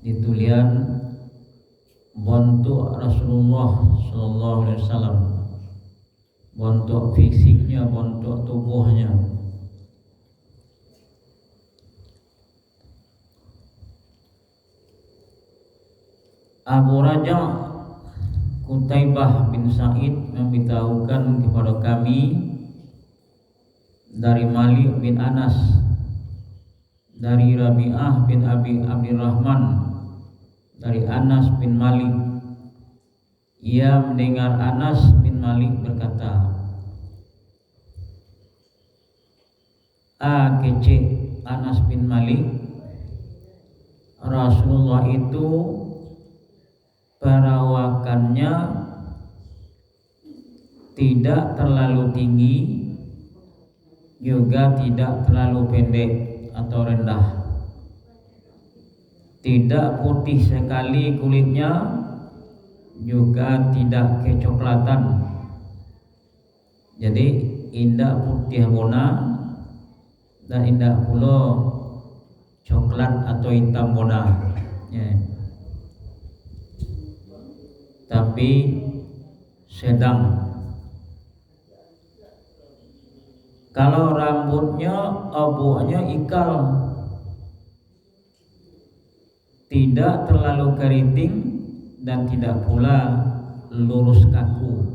ditulian bentuk Rasulullah Sallallahu Alaihi Wasallam, bentuk fisiknya, bentuk tubuhnya. Abu Raja Qutaibah bin Sa'id memberitahukan kepada kami dari Malik bin Anas, dari Rabi'ah bin Abi Abdurrahman, dari Anas bin Malik. Ia mendengar Anas bin Malik berkata, kece Anas bin Malik, Rasulullah itu perawakannya tidak terlalu tinggi, juga tidak terlalu pendek atau rendah, tidak putih sekali kulitnya, juga tidak kecoklatan. Jadi indah putih bona dan indah pula coklat atau hitam bona, ya. Tapi sedang. Kalau rambutnya abunya ikal, tidak terlalu keriting dan tidak pula lurus kaku.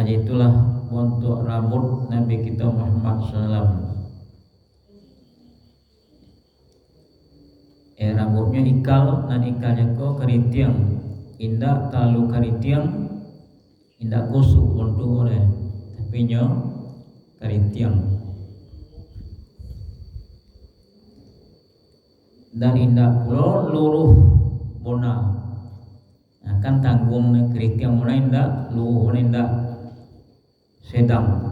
Itulah untuk rambut Nabi kita Muhammad SAW. Rambutnya ikal dan ikalnya kok keriting, indah terlalu keriting, indah kusuk untuk oleh, tapi nyo keriting. Dan indah pula luruh bona. Nah, kan tanggung keriting bona indah, luruh bona indah sedang.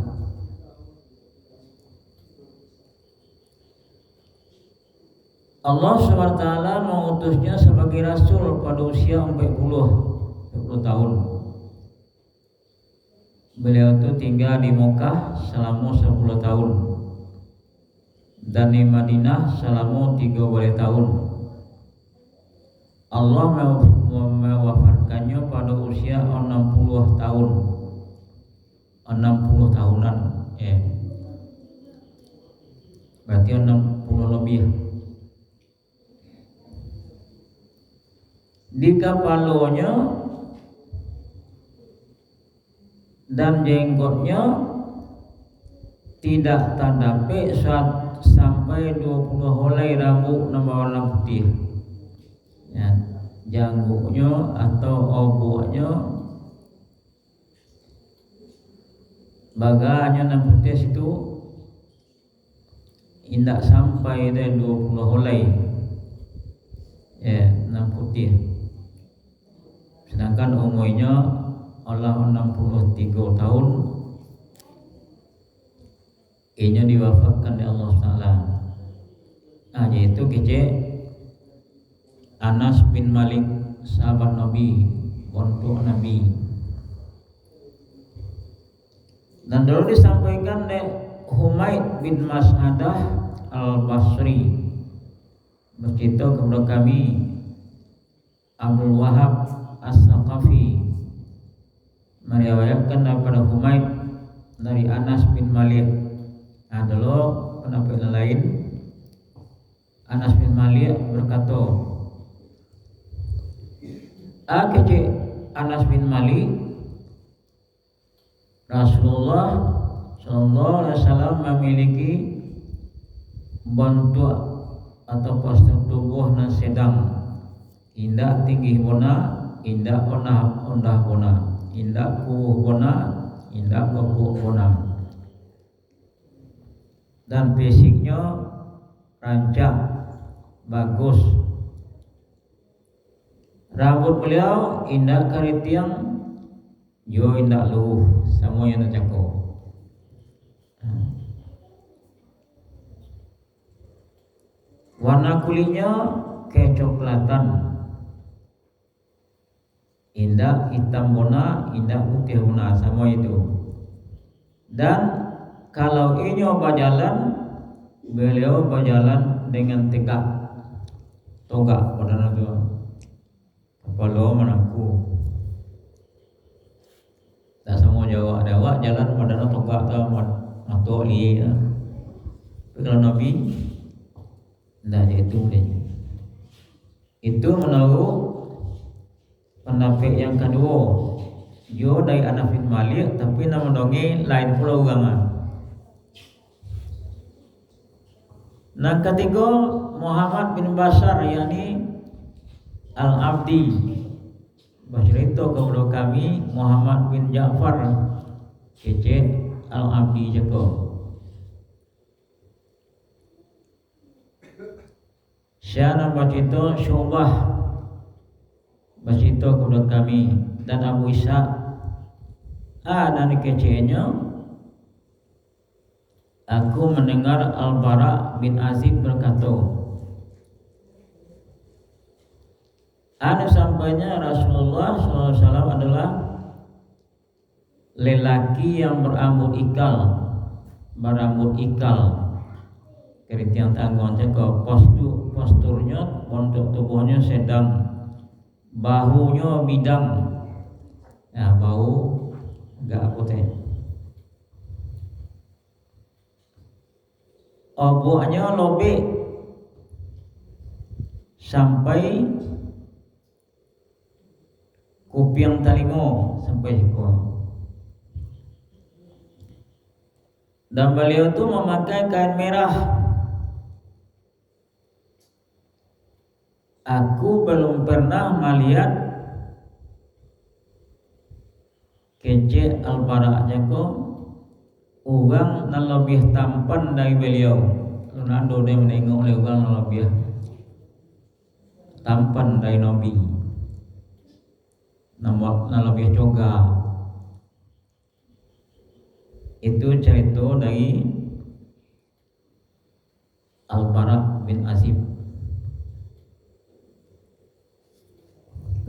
Allah SWT mengutusnya sebagai Rasul pada usia 40 tahun. Beliau itu tinggal di Mekah selama 10 tahun dan di Madinah selama 13 tahun. Allah mewafatkannya pada usia 60 tahun, 60 tahunan, berarti 60 lebih. Di kepalanya dan jenggotnya tidak terdapat sampai 20 helai rambut warna putih. Ya, janggutnya atau obunya baganya yang putih itu tidak sampai dari 20 helai, yang putih. Sedangkan umurnya Allah 63 tahun, ini diwafatkan oleh Allah Taala. Nah, yaitu kece Anas bin Malik, sahabat Nabi, untuk Nabi. Dan dulu disampaikan oleh Humaid bin Mas'adah Al-Basri, bercerita kepada kami Abdul Wahab As-Saqafi meriwayatkan daripada Humaid dari Anas bin Malik. Adalah penampilan lain, Anas bin Malik berkata, kece Anas bin Malik, Rasulullah Sallallahu Alaihi Wasallam memiliki bentuk atau postur tubuh yang sedang, indah tinggi bona, indah ondah bona, indah kuuh bona, indah kebuk bona, dan fisiknya rancak, bagus. Rambut beliau indah keriting, jo indah luh, semua yang tercakup. Warna kulitnya kecoklatan, indah hitam bona, indah putih bona, semua itu. Dan kalau ini berjalan, beliau berjalan dengan tegak, toga pada tu kepala menaku tak semua Jawa ada jalan pada toga atau atau li kalau Nabi tidak itu deh. Itu menurut pendapat yang kedua. Yo dari Anas bin Malik tapi nama donge lain pula urangan. Nah ketiga Muhammad bin Bashar yakni Al-Abdi bercerita kepada kami Muhammad bin Ja'far kece Al-Abdi jago. Syana bercerita Syu'bah bercerita kepada kami dan Abu Ishaq dan kecenya aku mendengar Al-Bara bin Azib berkata sampainya Rasulullah SAW adalah lelaki yang berambut ikal keritian tanggungan jaga posturnya untuk tubuhnya sedang bahunya bidang bau agak putih oboknya lobek sampai kupiang talingo sampai siku dan beliau itu memakai kain merah. Aku belum pernah melihat kece Al-Bara jago orang yang lebih tampan dari beliau. Ronaldo dia menengok oleh orang yang lebih tampan dari Nabi. Yang lebih coga. Itu cerita dari Al-Bara bin Azib.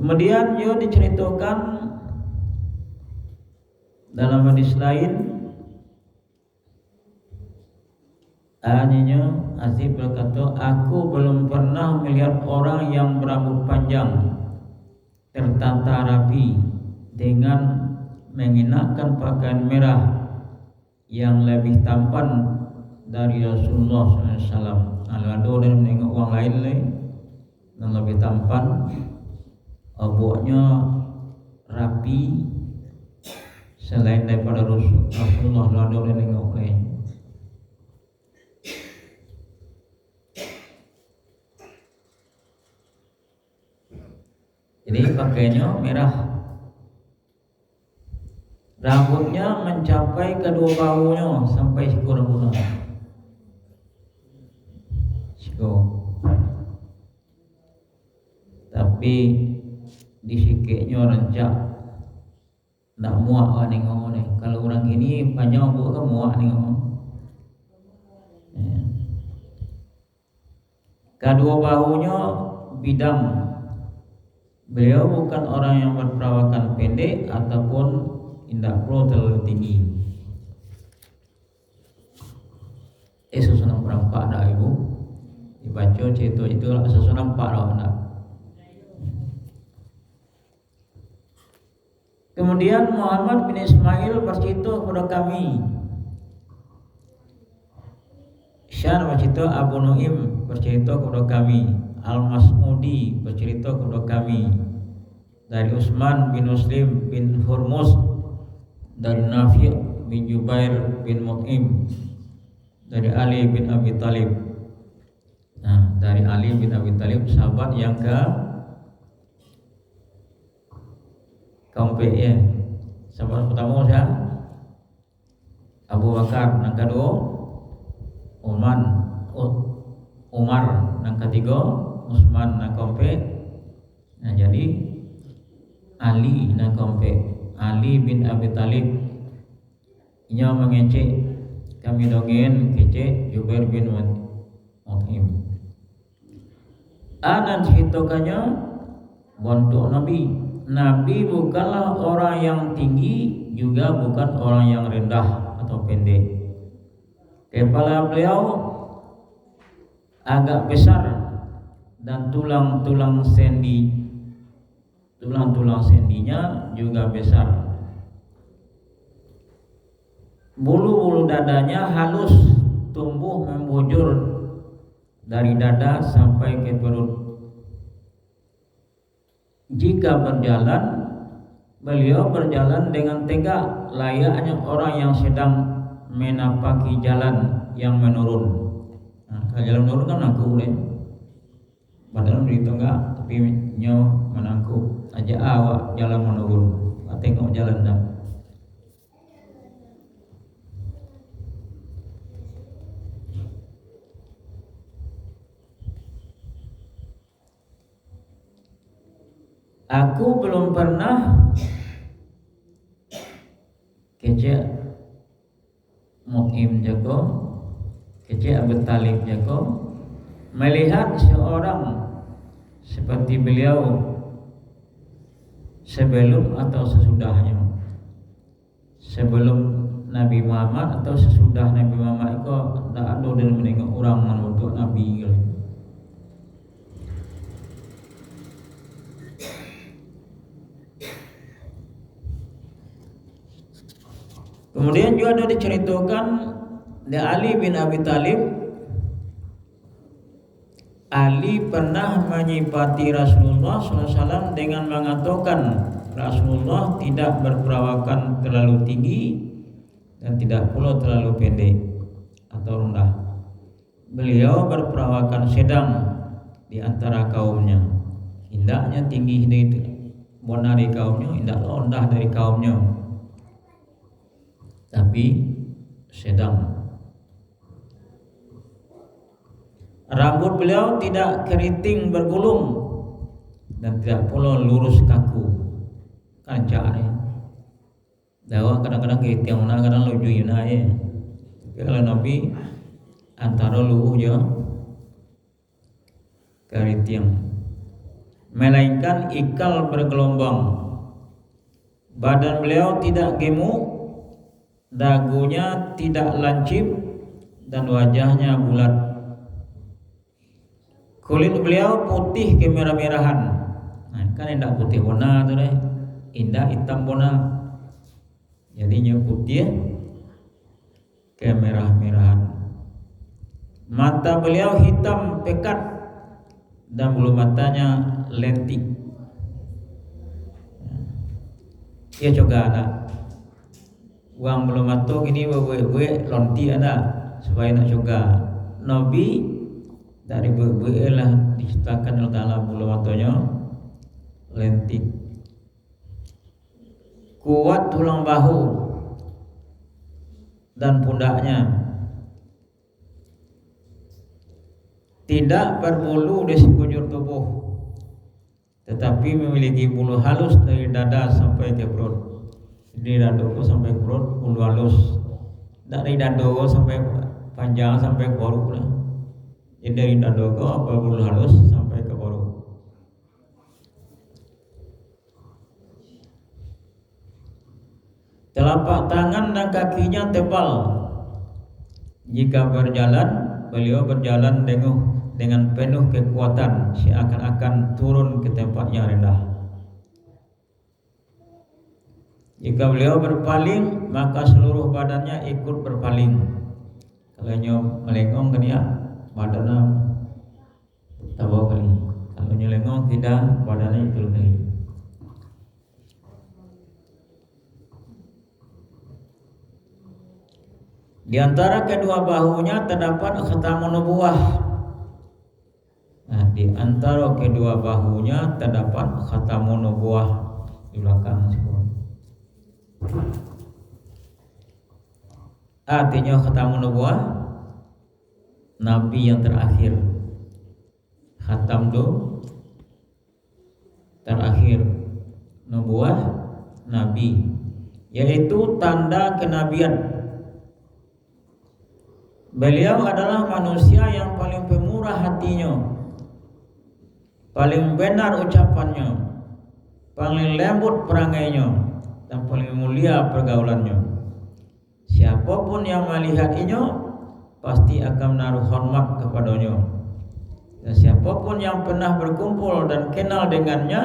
Kemudian dia diceritakan dalam hadis lain Aninya Azib berkata, aku belum pernah melihat orang yang berambut panjang tertata rapi dengan mengenakan pakaian merah yang lebih tampan dari Rasulullah SAW. Ada dan menengok orang lain yang lebih tampan, oboknya rapi selain daripada Rasulullah SAW dan menengok lain. Jadi pakainya merah, rambutnya mencapai kedua bahunya sampai siku rambutnya. Tapi di sikitnya rancak, nak muak nengok ni. Kalau orang ini panjang rambut kan muak nengok. Kedua bahunya bidang. Beliau bukan orang yang berperawakan pendek ataupun tidak perlu terlalu tinggi. Susunan perampak dah ibu. Dibaca cerita itu susunan empat dah nak. Kemudian Muhammad bin Ismail bercerita kepada kami. Syar bercerita, Abu Nu'im bercerita kepada kami, Al-Mas'udi bercerita kepada kami, dari Utsman bin Muslim bin Hurmuz, dari Nafi' bin Jubair bin Mut'im, dari Ali bin Abi Thalib. Nah, dari Ali bin Abi Thalib, sahabat yang keempat ya. Sahabat pertama siapa? Abu Bakar. Yang kedua Umar. Yang ketiga Utsman. Yang keempat jadi Ali. Yang keempat Ali bin Abi Thalib. Ia mengecek kami dongeng kecek Jubair bin Mut'im. Dan ceritakannya bentuk Nabi bukanlah orang yang tinggi, juga bukan orang yang rendah atau pendek. Kepala beliau agak besar dan tulang-tulang sendinya juga besar. Bulu-bulu dadanya halus, tumbuh membujur dari dada sampai ke perut. Jika berjalan, beliau berjalan dengan tegak, layaknya orang yang sedang menapaki jalan yang menurun. Nah, kalau jalan menurun kan menangkuk deh. Padahal di tengah tapi nyo menangkuk aja awak jalan menurun. Tengok jalan dah. Aku belum pernah kecek Mu'im jago, kecek Abu Talib jago, melihat seorang seperti beliau sebelum atau sesudahnya, sebelum Nabi Muhammad atau sesudah Nabi Muhammad itu tidak ada dan menengok orang menuntut Nabi gitu. Kemudian juga ada diceritakan dari Ali bin Abi Thalib, Ali pernah menyifati Rasulullah SAW dengan mengatakan Rasulullah tidak berperawakan terlalu tinggi dan tidak pula terlalu pendek atau rendah. Beliau berperawakan sedang di antara kaumnya. Hendaknya tinggi dari benar dari kaumnya, hendak rendah dari kaumnya, tapi sedang. Rambut beliau tidak keriting bergulung dan tidak pula lurus kaku. Kancak ni. Dawa kadang-kadang keriting mana, kadang lucu na ya. Tapi kalau Nabi antara luhu je keriting. Melainkan ikal bergelombang. Badan beliau tidak gemuk, dagunya tidak lancip dan wajahnya bulat. Kulit beliau putih kemerah-merahan. Nah, kan indah putih warna tu deh. Indah hitam warna. Jadinya putih kemerah-merahan. Mata beliau hitam pekat dan bulu matanya lentik. Ya coba ada. Uang bulu mata gini buat lonti ada supaya nak coba. Nabi dari buih lah diciptakan oleh Ta'ala bulu matanya lentik. Kuat tulang bahu dan pundaknya. Tidak berbulu di sekujur tubuh, tetapi memiliki bulu halus dari dada sampai ke perut. Dari dada sampai ke perut bulu halus. Dari dada sampai panjang sampai ke perut lah. Jadi dari dada apa bulu halus sampai ke perut. Telapak tangan dan kakinya tebal. Jika berjalan, beliau berjalan dengan penuh kekuatan, seakan-akan turun ke tempat yang rendah. Jika beliau berpaling, maka seluruh badannya ikut berpaling. Kalau nyo melengong kan ya, badannya tahu kali. Kalau nyo lengong tidak, badannya itu kali. Di antara kedua bahunya terdapat khatamun nubuwah. Nah, di antara kedua bahunya terdapat khatamun nubuwah di belakang semua. Artinya khatamun nubuwah, nabi yang terakhir. Khatam itu terakhir, nubuwah nabi, yaitu tanda kenabian. Beliau adalah manusia yang paling pemurah hatinya, paling benar ucapannya, paling lembut perangainya, dan paling mulia pergaulannya. Siapapun yang melihat ini pasti akan menaruh hormat kepadanya. Dan siapapun yang pernah berkumpul dan kenal dengannya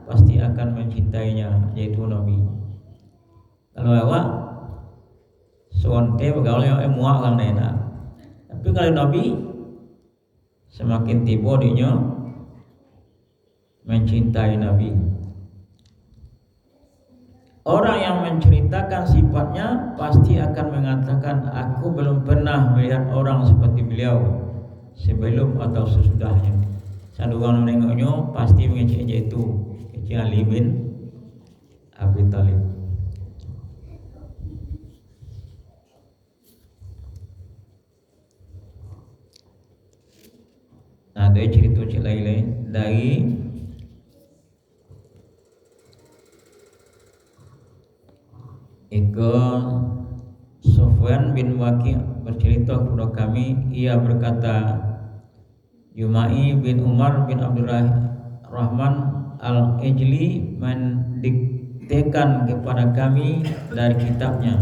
pasti akan mencintainya, yaitu Nabi. Kalau awak sonte bergaul yang muak lang nena, tapi kalau Nabi semakin tiba dia mencintai Nabi. Orang yang menceritakan sifatnya pasti akan mengatakan, aku belum pernah melihat orang seperti beliau sebelum atau sesudahnya. Satu orang menengoknya pasti mengecek itu Ali bin Abi Thalib. Nah, dari cerita cik lain dari Eko Sofwan bin Waqi' bercerita kepada kami, ia berkata, Jumai bin Umar bin Abdurrahman Al-Ijli mendiktekan kepada kami dari kitabnya.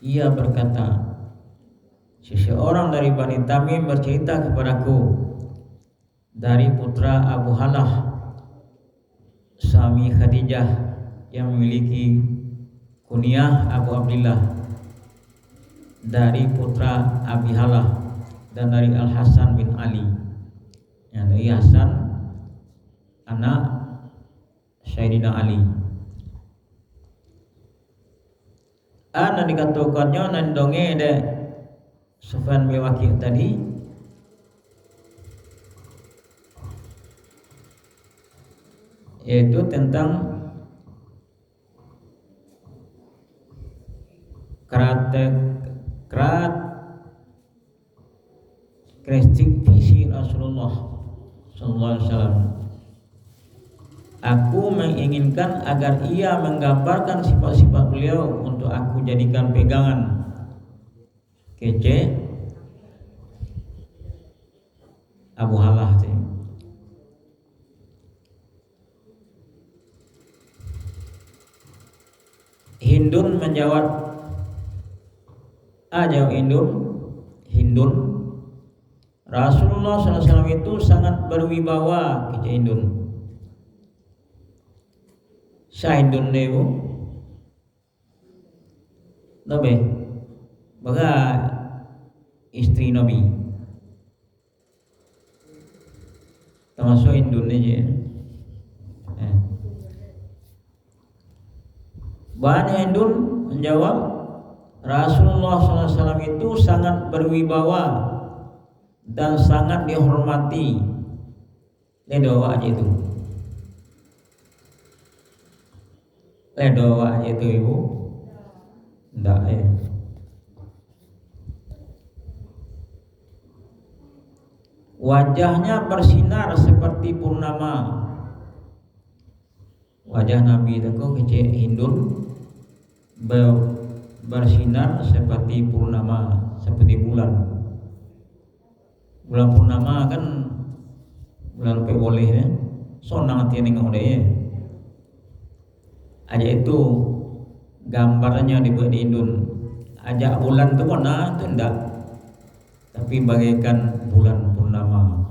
Ia berkata, seseorang dari Bani Tamim bercerita kepadaku dari putra Abu Halah, suami Khadijah yang memiliki kunyah Abu Abdillah, dari putra Abi Halah dan dari Al Hasan bin Ali. Ya, dari Hasan anak Sayyidina Ali. Ana dikatakannya nandonge de Sufyan bin Waqi' tadi, yaitu tentang karakteristik visi Rasulullah Sallallahu Alaihi Wasallam. Aku menginginkan agar ia menggambarkan sifat-sifat beliau untuk aku jadikan pegangan. Kece Abu Halah. Hindun menjawab, jawab Hindun, Rasulullah SAW itu sangat berwibawa. Kece Hindun, Hindun dewo, Nabi, baga istri Nabi, termasuk Hindun aja. Bani Hindun menjawab, Rasulullah SAW itu sangat berwibawa dan sangat dihormati. Ledowa aja itu. Ledowa aja itu ibu. Enggak ya. Wajahnya bersinar seperti purnama. Wajah Nabi itu kecil Hindun bersinar seperti purnama, seperti bulan. Bulan purnama kan bulan pe boleh ya. Sonang hati nengok dia. Aja itu gambarnya dibuat di Indun. Ajak bulan itu mana itu enggak. Tapi bagaikan bulan purnama.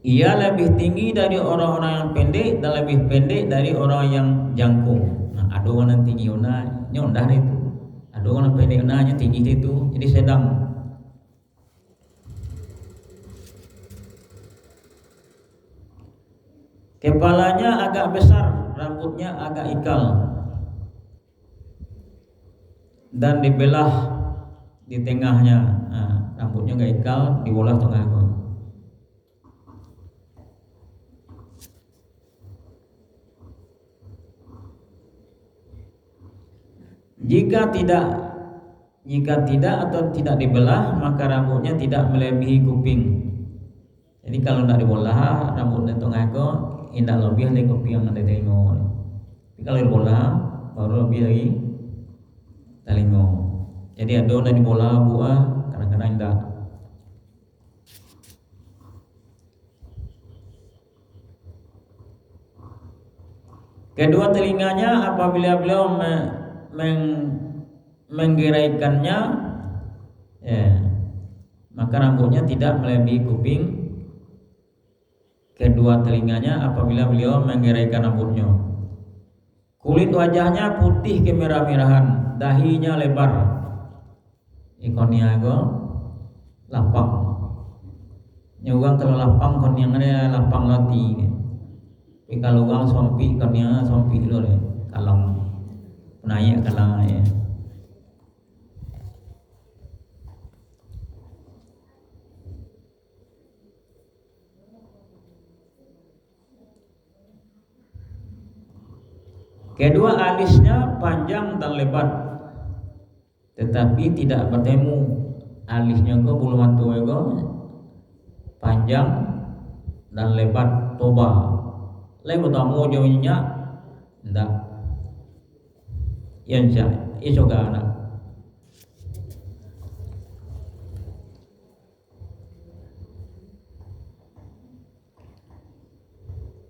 Ia lebih tinggi dari orang-orang yang pendek dan lebih pendek dari orang yang jangkung. Nah, ada orang yang tinggi nyondah itu. Ada orang yang pendek yang tinggi itu. Jadi sedang. Kepalanya agak besar, rambutnya agak ikal. Dan dibelah di tengahnya. Nah, rambutnya agak ikal, dibelah tengahnya. Jika tidak atau tidak dibelah, maka rambutnya tidak melebihi kuping. Jadi kalau tidak dibelah, rambutnya tengah itu tidak lebih dari kuping yang ada telinga. Tapi kalau dibelah, baru lebih dari telinga. Jadi ada yang dibelah buah, kadang-kadang tidak. Kedua telinganya apabila beliau menggiraikannya, maka rambutnya tidak melebihi kuping kedua telinganya apabila beliau menggeraikan rambutnya. Kulit wajahnya putih kemerah-merahan, dahinya lebar, ikonnya lapang. Nyugang kalau lapang konnya ada lapang lati. Tapi kalau uang sompi konnya sompi dulu deh, kalang naik kalang ya. Kedua alisnya panjang dan lebar, tetapi tidak bertemu. Alisnya bulu mata panjang dan lebar toba. Lebar tamu jauhnya ndak. Yang iso gana.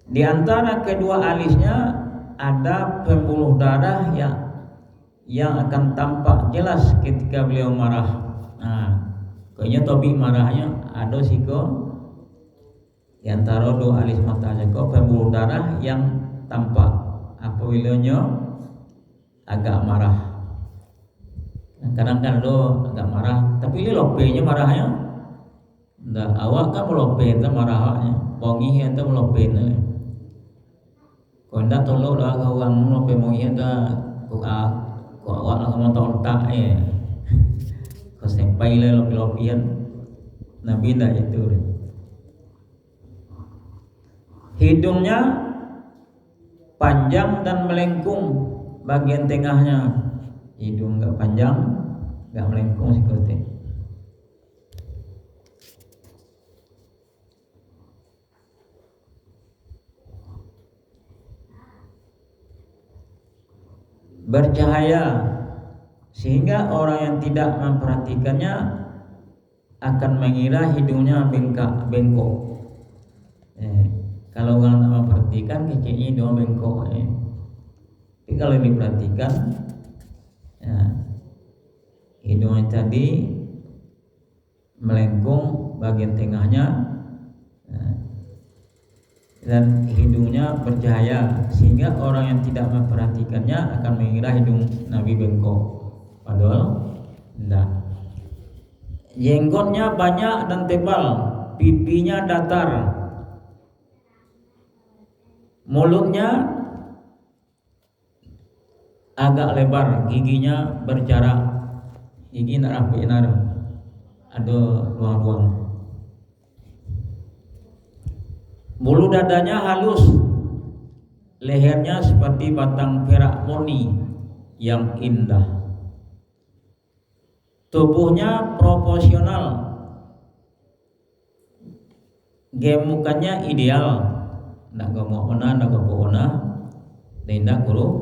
Di antara kedua alisnya ada pembuluh darah yang akan tampak jelas ketika beliau marah. Nah, kayaknya Tobi marahnya ada siko di antara dua alis matanya kok pembuluh darah yang tampak apabila agak marah. Kadang-kadang do agak marah, tapi ini lopenya marahnya. Ndak awak kan melope itu marahnya, bongi itu melope itu. Kau ndak tolong dah kau orang melope bongi itu, kau awak lah kamu tontak kau sampai le lope-lopean, Nabi ndak itu. Hidungnya panjang dan melengkung bagian tengahnya. Hidung enggak panjang, enggak melengkung seperti. Bercahaya sehingga orang yang tidak memperhatikannya akan mengira hidungnya bengkok. Kalau orang tak memperhatikan kecilnya hidung bengkok. Tapi kalau diperhatikan hidungnya tadi melengkung bagian tengahnya dan hidungnya bercahaya sehingga orang yang tidak memperhatikannya akan mengira hidung Nabi bengkok, padahal tidak. Jenggotnya banyak dan tebal, pipinya datar, mulutnya agak lebar, giginya berjarak, gigi nak rapi ada ruang-ruang. Bulu dadanya halus, lehernya seperti batang perak murni yang indah. Tubuhnya proporsional, gemukannya ideal, ndak gemuk mana, ndak gemuk mana, tidak kurus.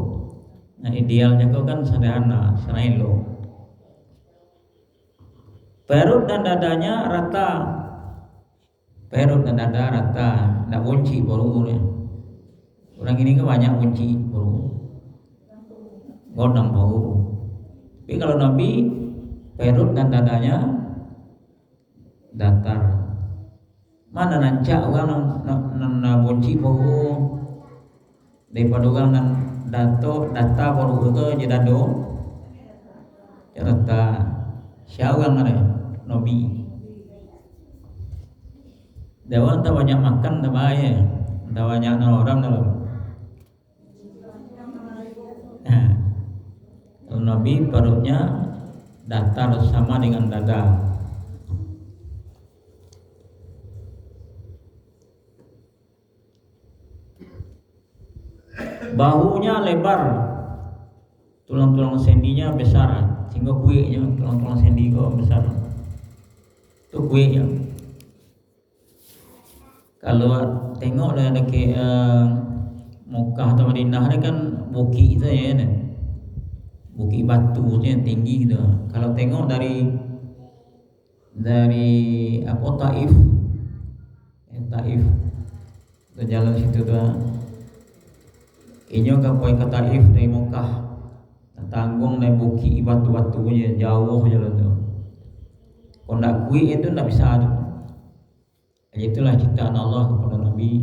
Nah idealnya kau kan sederhana, selailo. Perut dan dadanya rata. Perut dan dada rata, tidak bunci baru ni. Orang ini kan banyak bunci baru, godang baru. Tapi kalau Nabi perut dan dadanya datar. Mana nancak orang nak bunci baru daripada orang nan data baru ke jedado. Rata siapa orang ada Nabi. Dewan tak banyak makan tak baik, tak banyak orang dalam. Kalau Nabi perutnya datar sama dengan dada. Bahunya lebar, tulang-tulang sendinya besar, sehingga kuenya tulang-tulang sendi kau besar. Itu kuenya. Kalau tengok dah dekat Mekah atau Madinah ni kan bukit saja kan, bukit batu je tinggi tu. Kalau tengok dari Taif, Taif tu jalan situ tu, inyo ke Taif dari Mekah, tanggung naik bukit batu-batu je jauh jalan tu. Kalau tidak kui itu tidak bisa ada. Itulah ciptaan Allah kepada Nabi